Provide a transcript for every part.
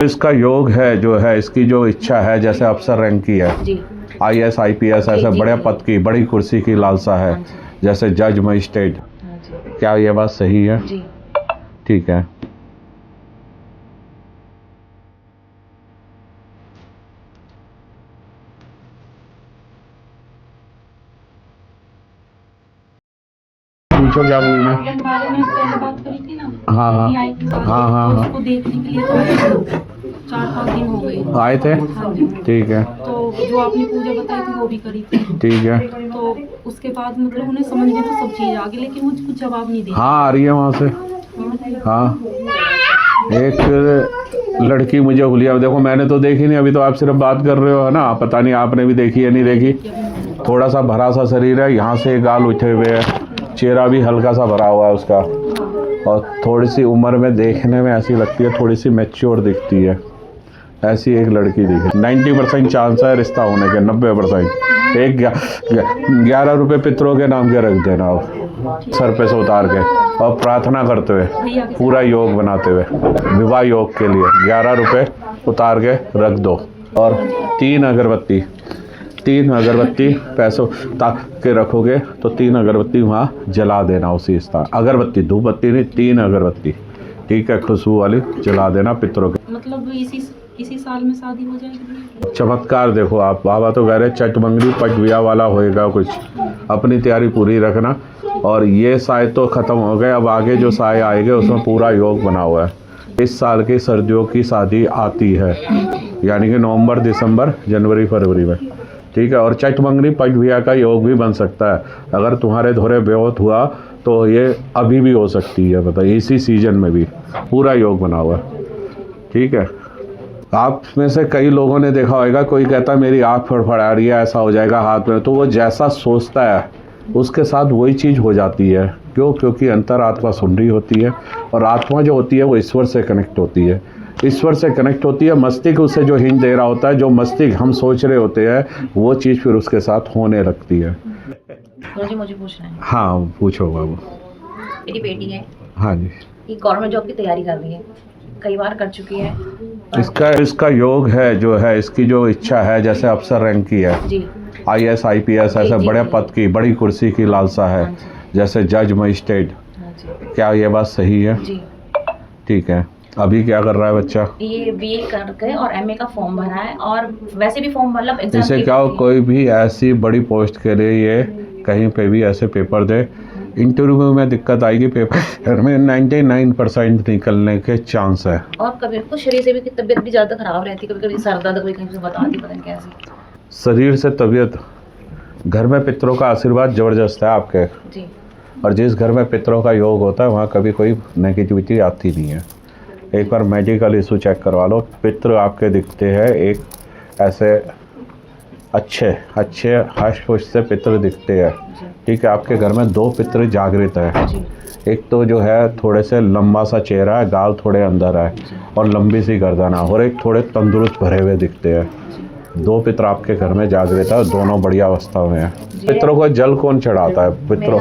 इसका योग है जो है, इसकी जो इच्छा है, जैसे अफसर रैंक की है, IAS IPS ऐसे बड़े पद की, बड़ी कुर्सी की लालसा है, जैसे जज मजिस्ट्रेट। क्या ये बात सही है? ठीक है। पूछो क्या बोलना है? हाँ हाँ हाँ हाँ हाँ, उसको देखने के लिए तो 4-5 दिन हो गए आए थे। हाँ जी। ठीक है। तो जो आपने पूजा बताई थी वो भी करी थी। ठीक है। तो उसके बाद मतलब उन्हें समझ में तो सब चीज़ आ गई, लेकिन मुझे कुछ जवाब नहीं दिया। हाँ, आ रही है वहाँ से। हाँ, एक लड़की मुझे हुलिया, देखो मैंने तो देखी नहीं, अभी तो आप सिर्फ बात कर रहे हो, है ना? पता नहीं आपने भी देखी या नहीं देखी। थोड़ा सा भरा सा शरीर है, यहाँ से गाल उठे हुए है, चेहरा भी हल्का सा भरा हुआ है उसका, और थोड़ी सी उम्र में देखने में ऐसी लगती है, थोड़ी सी मैच्योर दिखती है। ऐसी एक लड़की दिखे। 90% चांस है रिश्ता होने के, 90%। एक 11 रुपये पितरों के नाम के रख देना आप, सर पे से उतार के, और प्रार्थना करते हुए, पूरा योग बनाते हुए, विवाह योग के लिए 11 रुपये उतार के रख दो, और 3 अगरबत्ती पैसों ताक के रखोगे तो 3 अगरबत्ती वहाँ जला देना उसी स्थान। अगरबत्ती, धूप बत्ती नहीं, 3 अगरबत्ती, ठीक है, खुशबू वाली जला देना पितरों के। मतलब इसी साल में शादी हो जाएगी। चमत्कार देखो आप, बाबा तो कह रहे चट मंगली पट विया वाला होएगा कुछ, अपनी तैयारी पूरी रखना। और ये साय तो ख़त्म हो गए, अब आगे जो साय आएंगे उसमें पूरा योग बना हुआ है। इस साल की सर्दियों की शादी आती है, यानी कि नवंबर, दिसंबर, जनवरी, फरवरी में, ठीक है। और चट मंगली पट विया का योग भी बन सकता है, अगर तुम्हारे धोरे ब्योत हुआ तो ये अभी भी हो सकती है, बताइए, इसी सीजन में भी पूरा योग बना हुआ है, ठीक है। आप में से कई लोगों ने देखा होगा, कोई कहता है मेरी आँख फड़फड़ा रही है, ऐसा हो जाएगा हाथ में, तो वो जैसा सोचता है उसके साथ वही चीज़ हो जाती है। क्यों? क्योंकि अंतरात्मा सुन रही होती है, और आत्मा जो होती है वो ईश्वर से कनेक्ट होती है, ईश्वर से कनेक्ट होती है। मस्तिष्क उसे जो हिंट दे रहा होता है, जो मस्तिष्क हम सोच रहे होते हैं, वो चीज़ फिर उसके साथ होने लगती है। मुझे पूछना है। हाँ पूछो बाबू। मेरी बेटी है। हाँ जी। ये गवर्नमेंट जॉब की तैयारी कर रही है, कई बार कर चुकी है। इसका योग है जो है, इसकी जो इच्छा है, जैसे अफसर रैंक की है, IAS IPS ऐसे बड़े पद की, बड़ी कुर्सी की लालसा है, जैसे जज मजिस्ट्रेट। क्या ये बात सही है? ठीक है। अभी क्या कर रहा है बच्चा? ये BA करके और MA का फॉर्म भरा है, और वैसे भी फॉर्म मतलब एग्जाम इसे क्या हो, कोई भी ऐसी बड़ी पोस्ट के लिए ये कहीं पे भी ऐसे पेपर दे, इंटरव्यू में दिक्कत आएगी, पेपर में 99% निकलने के चांस है। और कभी कुछ शरीर से भी तबीयत भी ज़्यादा खराब रहती है, कभी कभी सर दर्द, कोई कहीं से बताती पता नहीं कैसे। शरीर से तबीयत, घर में पितरों का आशीर्वाद ज़बरदस्त है आपके जी। और जिस घर में पितरों का योग होता है वहाँ कभी कोई नेगेटिविटी आती नहीं है। एक बार मेडिकल इशू चेक करवा लो, पितर आपके दिखते हैं, एक ऐसे अच्छे हष्ट पुष्ट से पितर दिखते हैं, ठीक है। आपके घर में 2 पितर जागृत है, एक तो जो है थोड़े से लंबा सा चेहरा है, गाल थोड़े अंदर है, और लंबी सी गर्दन है, और एक थोड़े तंदुरुस्त भरे हुए दिखते हैं। 2 पितर आपके घर में जागृत है, दोनों बढ़िया अवस्था में है। पितरों को जल कौन चढ़ाता है? पितरों।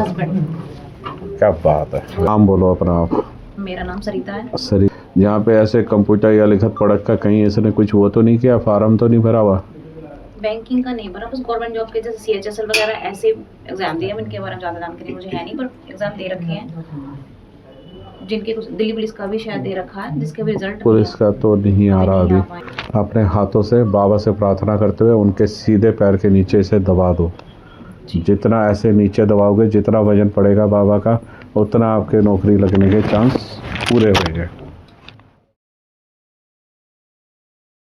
क्या बात है। नाम बोलो अपना आप। मेरा नाम सरिता है। सरी। यहाँ पे ऐसे कंप्यूटर या लिखत पढ़त का कहीं इसने कुछ वो तो नहीं किया, फार्म तो नहीं भरा हुआ? बैंकिंग का नहीं भरा, बस गवर्नमेंट जॉब के जैसे CHSL वगैरह ऐसे एग्जाम दिए, इनके बारे में ज़्यादा जानकारी मुझे है नहीं, पर एग्जाम दे रखे हैं, जिनके कुछ दिल्ली पुलिस का भी शायद दे रखा है, जिसके भी रिजल्ट पुलिस का तो नहीं आ रहा अभी। अपने हाथों से बाबा से प्रार्थना करते हुए उनके सीधे पैर के नीचे से दबा दो। जितना ऐसे नीचे दबाओगे, जितना वजन पड़ेगा बाबा का, उतना आपके नौकरी लगने के चांस पूरे होंगे।